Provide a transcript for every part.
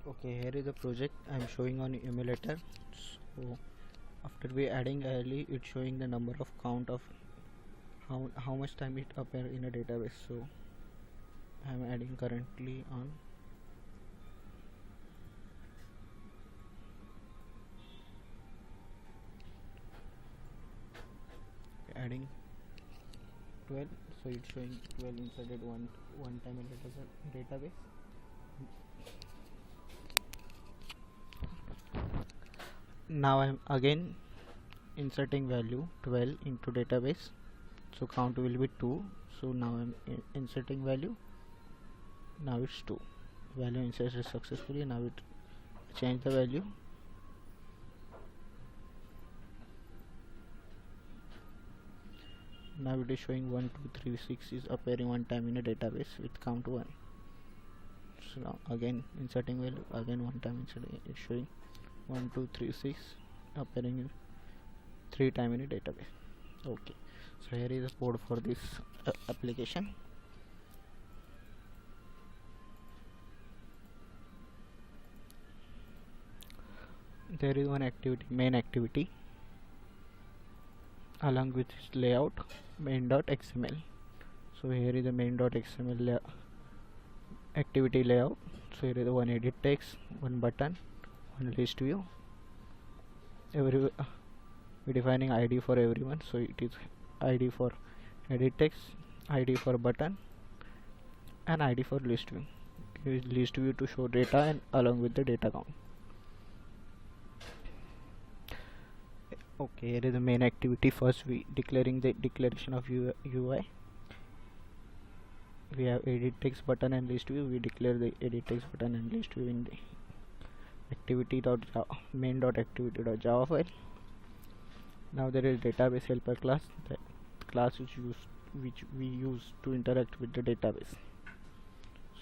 Okay, here is the project I am showing on emulator. So after we adding early, it's showing the number of count of how much time it appear in a database. So I am adding currently on adding 12. So it's showing 12 inserted one time in the database. Now I am again inserting value 12 into database, so count will be 2. So now I'm inserting value, now it's 2. Value inserted successfully. Now it change the value. Now it is showing 1 2 3 6 is appearing one time in a database with count 1. So now again inserting value, again one time inserting, it's showing 1 2 3 6 appearing in 3 time in a database. Okay, so here is the code for this application. There is one activity, main activity, along with its layout, main.xml. So here is the main.xml activity layout. So here is the one edit text, one button, one list view. We defining ID for everyone. So it is ID for edit text, ID for button, and ID for list view. Use list view to show data and along with the data count. Okay, here is the main activity. First we declaring the declaration of UI. We have edit text button and list view. We declare the edit text button and list view in the activity.java main.activity.java file. Now there is database helper class, that class which we use to interact with the database.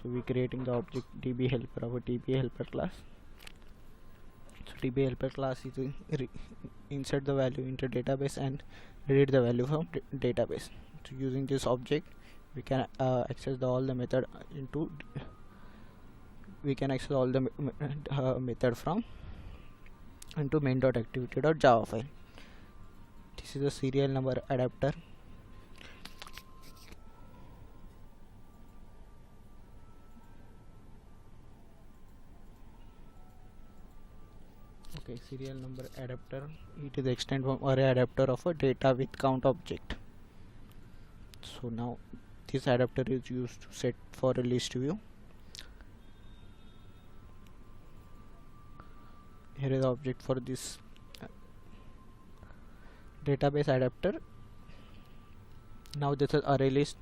So we creating the object db helper of a db helper class. So db helper class is insert the value into database and read the value from database. So using this object we can access all the method into method from into main.activity.java file. This is a serial number adapter. Okay, serial number adapter, it is extend from array adapter of a data with count object. So now this adapter is used to set for a list view. Here is the object for this database adapter. Now this is array list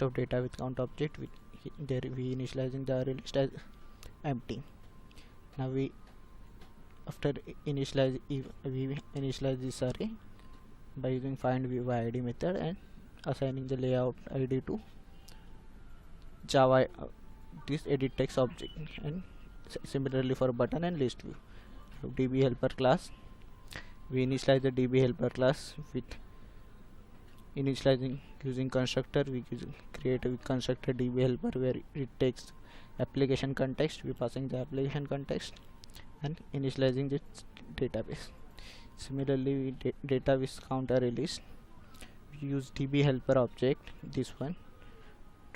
of data with count object. There we initializing the array list as empty. Now we initialize this array by using find view by id method and assigning the layout id to java this edit text object, and similarly for button and list view. So db helper class, we initialize the db helper class with initializing using constructor. We create a constructor db helper where it takes application context. We passing the application context and initializing the database. Similarly, we database count array list. We use db helper object, this one,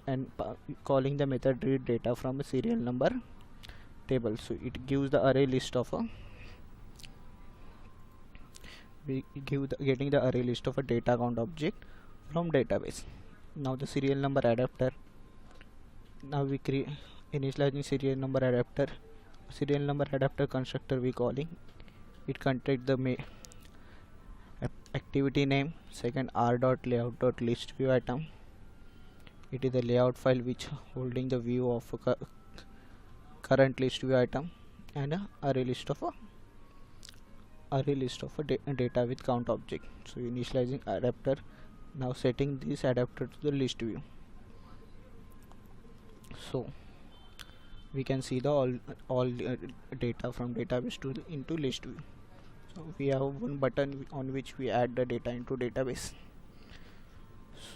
and calling the method read data from a serial number table. So it gives the array list of a getting the array list of a data count object from database. Now the serial number adapter. Now we create initializing serial number adapter. Serial number adapter constructor we calling. It contains the activity name, second r.layout.list view item. It is a layout file which holding the view of a current list view item, and a array list of a data with count object. So initializing adapter. Now setting this adapter to the list view. So we can see the all data from database to into list view. So we have one button on which we add the data into database.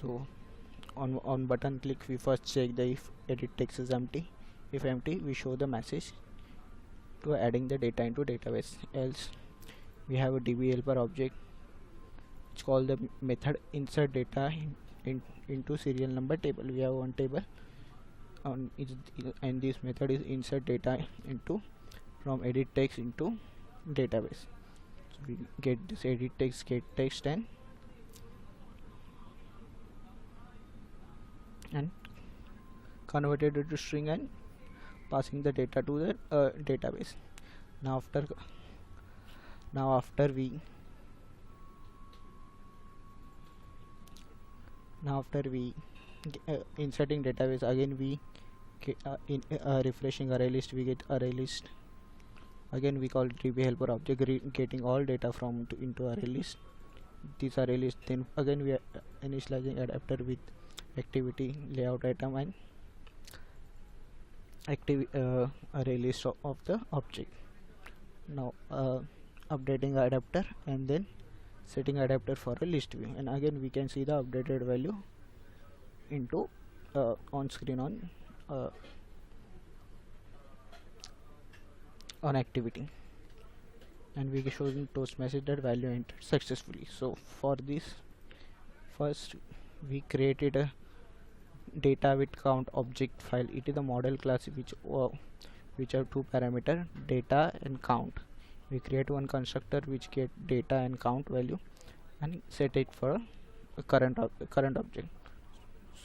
So on button click, we first check the if edit text is empty. if empty, we show the message to adding the data into database. Else we have a DB helper object. It's called the method insert data into serial number table. We have one table on and this method is insert data into from edit text into database. So we get this edit text, get text, and converted it to string and passing the data to the database. Now after we inserting database, again we in refreshing array list, we get array list. Again we call DB helper object, getting all data from into array list. This array list, then again we are initializing adapter with activity layout item and array list of the object. Now updating adapter and then setting adapter for a list view, and again we can see the updated value into on screen on activity, and we showing toast message that value entered successfully. So for this, first we created a data with count object file. It is a model class which have two parameter, data and count. We create one constructor which get data and count value and set it for a current object.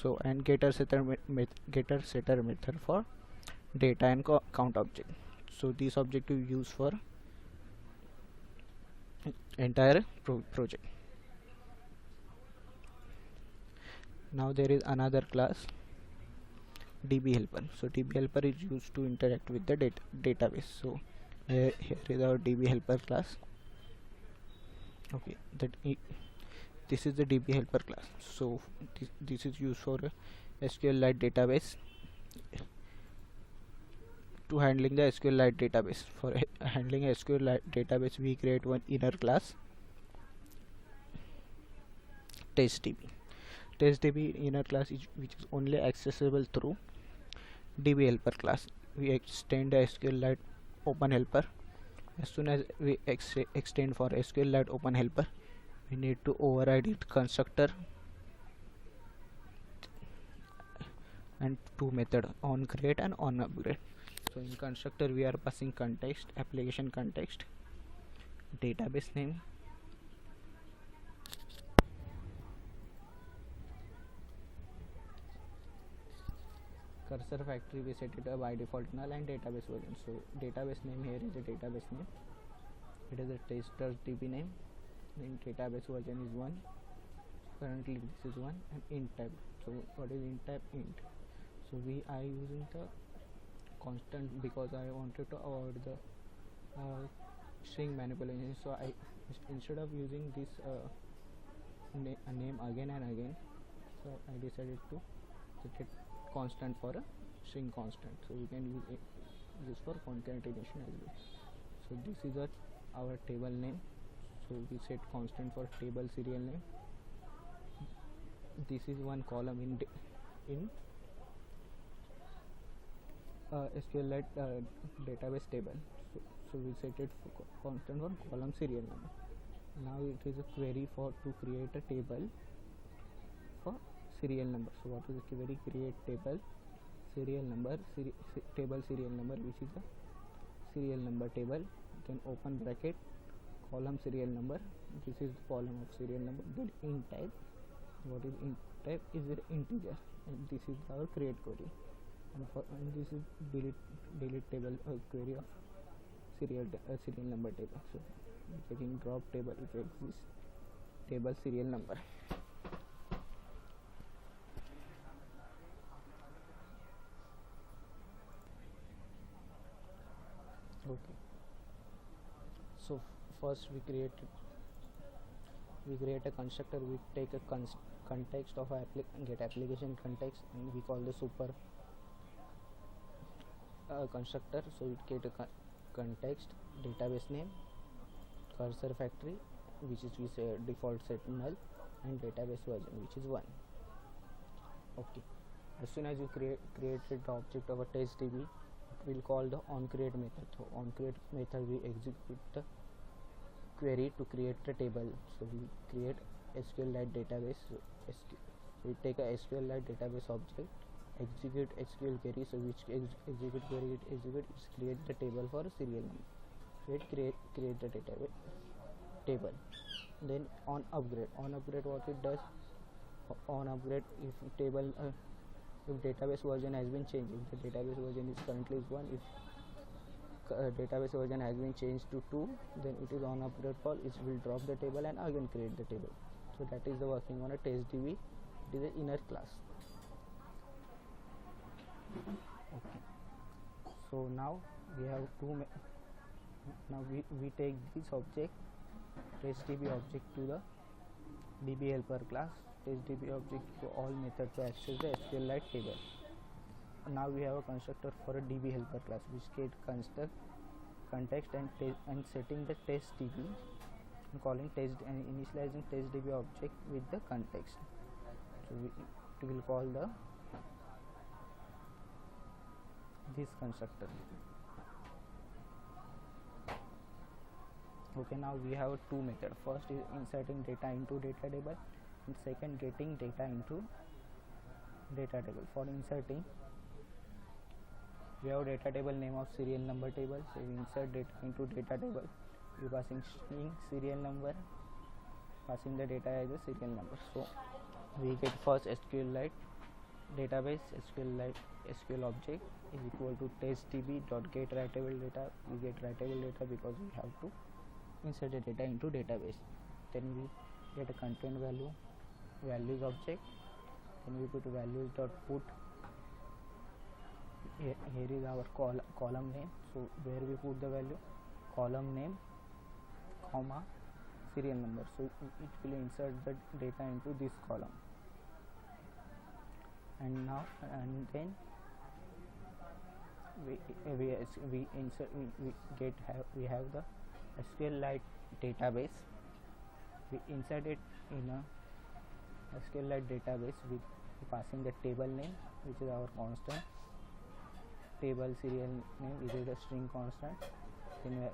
So and getter setter method for data and count object. So this object we use for entire project. Now there is another class, DB helper. So DB helper is used to interact with the database. So here is our DB helper class. Okay, this is the DB helper class. So this is used for SQLite database, to handling the SQLite database. For handling a SQLite database, we create one inner class, TestDB. TestDB inner class which is only accessible through DB helper class. We extend the SQLite open helper. As soon as we extend for SQLite open helper, we need to override it constructor and two method, on create and on upgrade. So in constructor we are passing context, application context, database name, cursor factory we set it by default null, and database version. So database name, here is the database name, it is a testers DB name, and database version is 1, currently this is 1, and int type. So what is int type? Int. So we are using the constant because I wanted to avoid the string manipulation. So I instead of using this name again and again, so I decided to set it constant for a string constant. So we can use this for concatenation as well. So this is our table name. So we set constant for table serial name. This is one column in SQLite database table. So we set it for constant for column serial number. Now it is a query to create a table for serial number. So what is the query? Create table serial number, table serial number, which is a serial number table, then open bracket, column serial number, this is the column of serial number, then int type. What is int type? Is it integer, and this is our create query, and this is delete table query of serial number table. So checking drop table if exists, table serial number. Okay, so first we create a constructor. We take a context of get application context, and we call the super constructor. So it get a context, database name, cursor factory, which is we say default set null, and database version, which is 1. Okay, As soon as you created the object of a testDB, it will call the onCreate method. So onCreate method we execute the query to create the table. So we create SQLite database. So we take a SQLite database object, execute SQL query. So which execute query it executes, create the table for a serial number. So it create the table. Then on upgrade what it does, on upgrade, if table if database version has been changed, if the database version is currently 1, if database version has been changed to 2, then it is on upgrade call, it will drop the table and again create the table. So that is the working on a testDB. It is an inner class. Okay, so now we have now we take this object, testDB object, to the DB helper class, testDB object to all methods to access the SQLite table. Now we have a constructor for a DB helper class which get construct context and setting the testDB and calling test and initializing testDB object with the context. So it will call this constructor. Okay, now we have two methods. First is inserting data into data table, and second getting data into data table. For inserting, we have data table name of serial number table. So we insert data into data table. We passing string serial number, passing the data as a serial number. So we get first SQLite database, SQL object is equal to testdb.get writable data. We get writable data because we have to insert the data into database. Then we get a content values object. Then we put values dot put. Here is our column name. So where we put the value, column name, comma, serial number. So it will insert the data into this column. And then we have the SQLite database. We insert it in a SQLite database with passing the table name, which is our constant, table serial name, which is a string constant. Then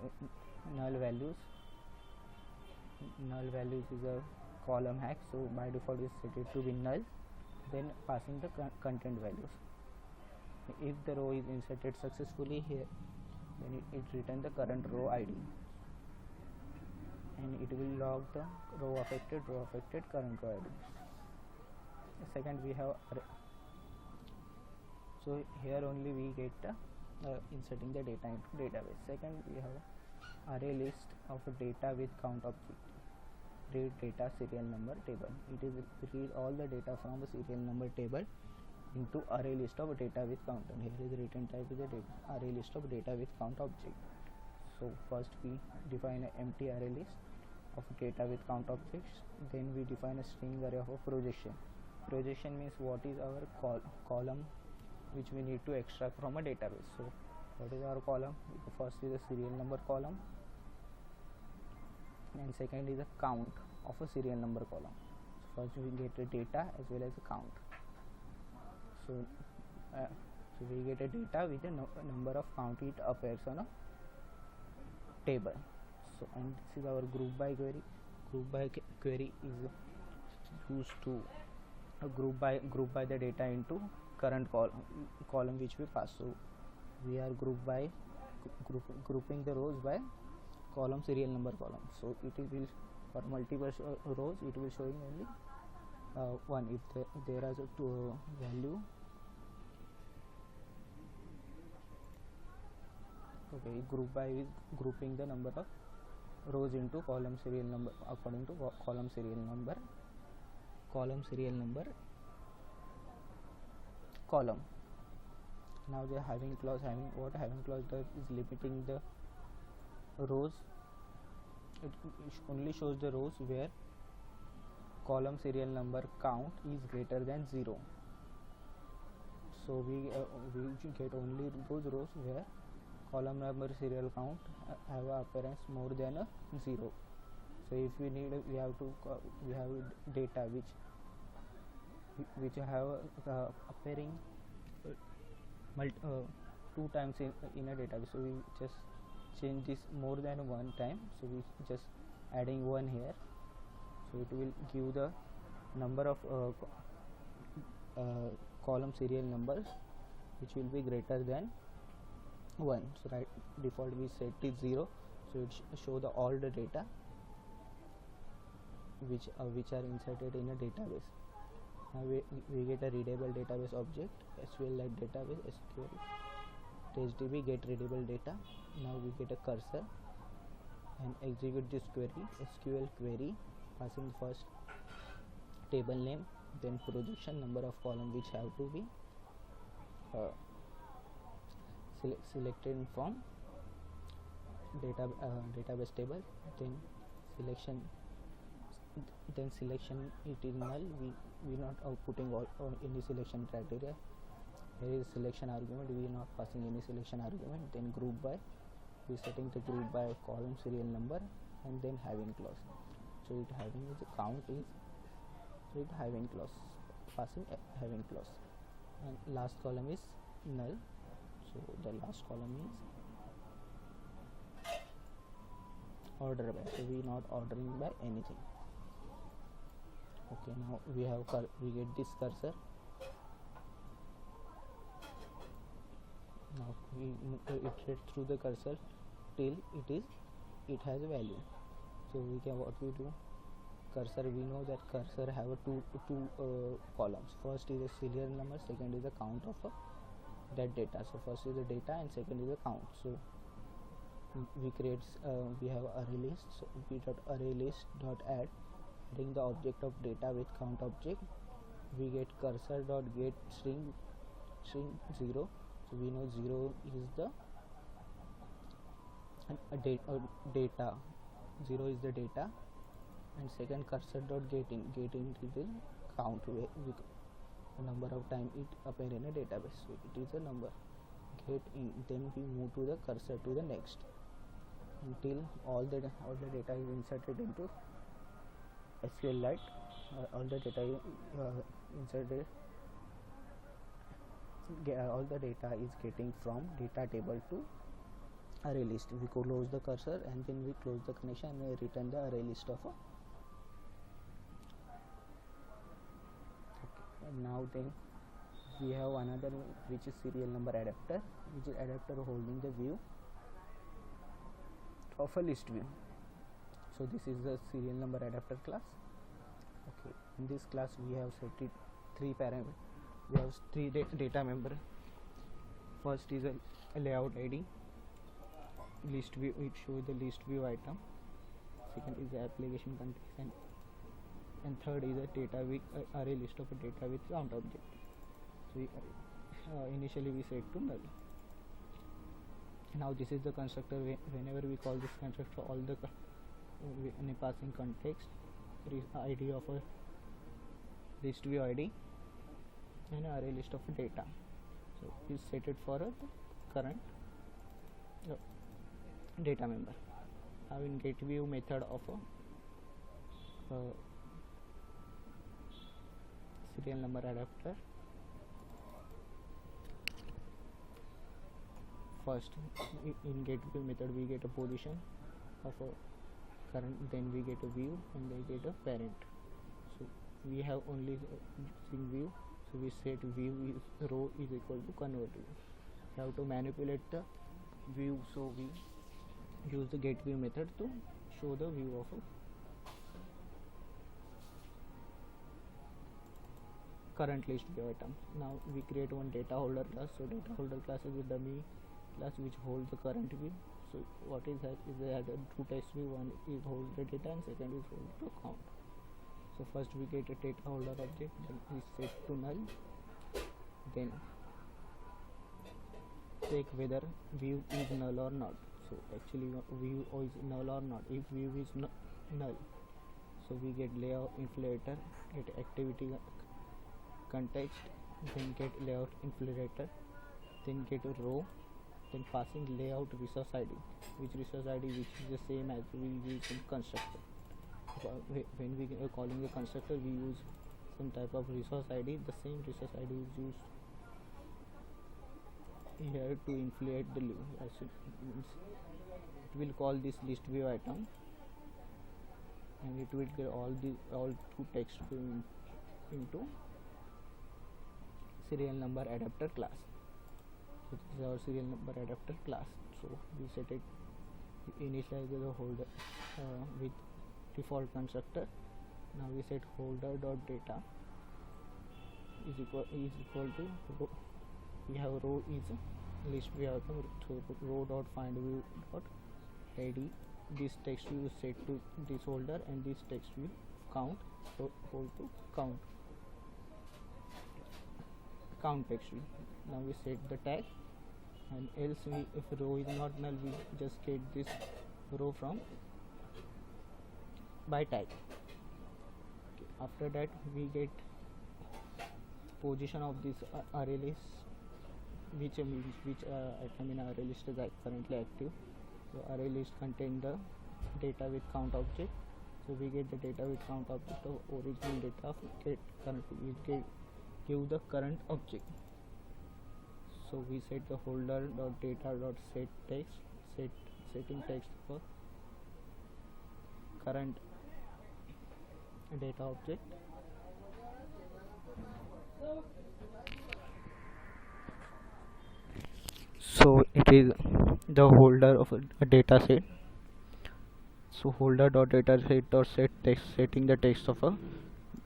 null values is a column hash, so by default is set it to be null. Then passing the content values. If the row is inserted successfully here, then it returns the current row ID, and it will log the row affected, current row ID. Second, we have array. So here only we get inserting the data into database. Second, we have array list of data with count object. Read data serial number table. It is read all the data from the serial number table into array list of data with count. And here is return type is a array list of data with count object. So first we define an empty array list of data with count objects. Then we define a string array of a projection. Projection means what is our column which we need to extract from a database. So what is our column? First is a serial number column, and second is a count of a serial number column. So first we get the data as well as a count. So we get a data with a number of count, it appears on a table. So and this is our group by query. Group by query is used to group by the data into current column which we pass. So we are grouping the rows by column serial number column. So it will for multiple rows it will showing only one. If there is a value, okay, group by is grouping the number of rows into column serial number according to column serial number column. Now the having clause does is limiting the rows. It only shows the rows where column serial number count is greater than 0. So we get only those rows where column number serial count have a appearance more than a 0. So if we need we have data which which have appearing two times in a database. So we just change this more than one time, so we just adding one here, so it will give the number of column serial numbers which will be greater than 1. So right, default we set it 0, so it show the all the data which are inserted in a database. Now we get a readable database object, SQLite database, SQL TestDB get readable data. Now we get a cursor and execute this query, SQL query, passing first table name, then projection number of column which have to be selected from database table, then selection it is null. We not outputting any selection criteria. Here is selection argument, we are not passing any selection argument. Then group by, we setting the group by column serial number, and then having clause. So it having is count is, so it having clause, passing having clause, and last column is null. So the last column is order by, so we not ordering by anything. Okay, now we have we get this cursor. Now we iterate through the cursor till it has a value. So we can, what we do, cursor, we know that cursor have a two columns. First is a serial number, second is the count of that data. So first is the data and second is the count. So we create we have array list, so we dot array list dot add, adding the object of data with count object. We get cursor dot get string 0, so we know 0 is the data, 0 is the data, and second cursor dot getting is the count, where the number of time it appear in a database, so it is a number get in. Then we move to the cursor to the next until all the data is inserted into SQLite. All the data inserted, all the data is getting from data table to array list. We close the cursor and then we close the connection and we return the array list of and now then we have another which is serial number adapter, which is adapter holding the view of a list view. So this is the serial number adapter class. Okay, in this class we have set it 3 parameters. We have 3 data member. First is a layout ID, list view, it shows the list view item. Second is the application context, and third is a data with array list of a data with count object. So we, initially we set to null. Now this is the constructor. Whenever we call this constructor, all the passing context, ID of a list view ID and array list of data. So we set it for a current data member. Now in get view method of a serial number adapter, first in get view method we get a position of a current, then we get a view, and they get a parent. So we have only using view, so we set view is row is equal to convert view. We have to manipulate the view, so we use the get view method to show the view of a current list view item. Now we create one data holder class. So data holder class is a dummy class which holds the current view. So what is that is that two test view, one is hold the data and second is hold the count. So first we get a data holder object, then we set to null, then check whether view is null or not. So actually view is null or not. If view is null, so we get layout inflator, get activity context, then get layout inflator, then get a row, then passing layout resource ID, which resource ID which is the same as we use in constructor. When we are calling the constructor, we use some type of resource ID. The same resource ID is used here to inflate the live. It will call this list view item, and it will get all two text into serial number adapter class. So this is our serial number adapter class. So we set it, initialize the holder with default constructor. Now we set holder dot data is equal to row. We have row is list view item, so row dot find view dot id. This text view is set to this holder, and this text view count, so hold to count text view. Now we set the tag, and else if row is not null, we just get this row from by tag. Okay. After that we get position of this array list, which item in array list is currently active. So array list contain the data with count object. So we get the data with count object of original data of get current. We give the current object. So we set the holder dot data dot set text, setting text for current data object. So it is the holder of a data set. So holder dot data set dot set text, setting the text of a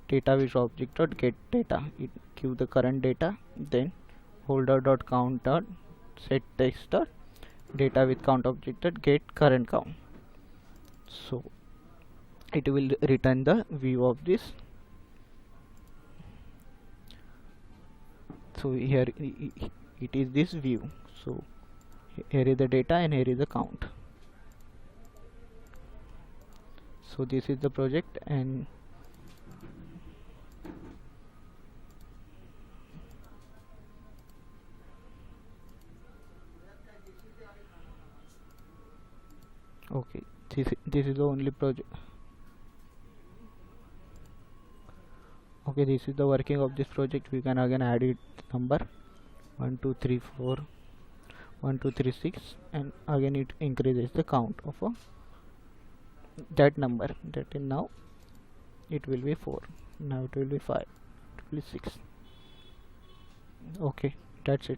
data with object dot get data. It give the current data. Then holder dot count dot set text dot data with count object dot get current count. So it will return the view of this. So here it is this view. So here is the data and here is the count. So this is the project, and okay, this is the only project. Okay, this is the working of this project. We can again add it number 1 2 3 4 1 2 3 6, and again it increases the count of that number. That is, now it will be 4, now it will be 5, it will be 6. Okay, that's it.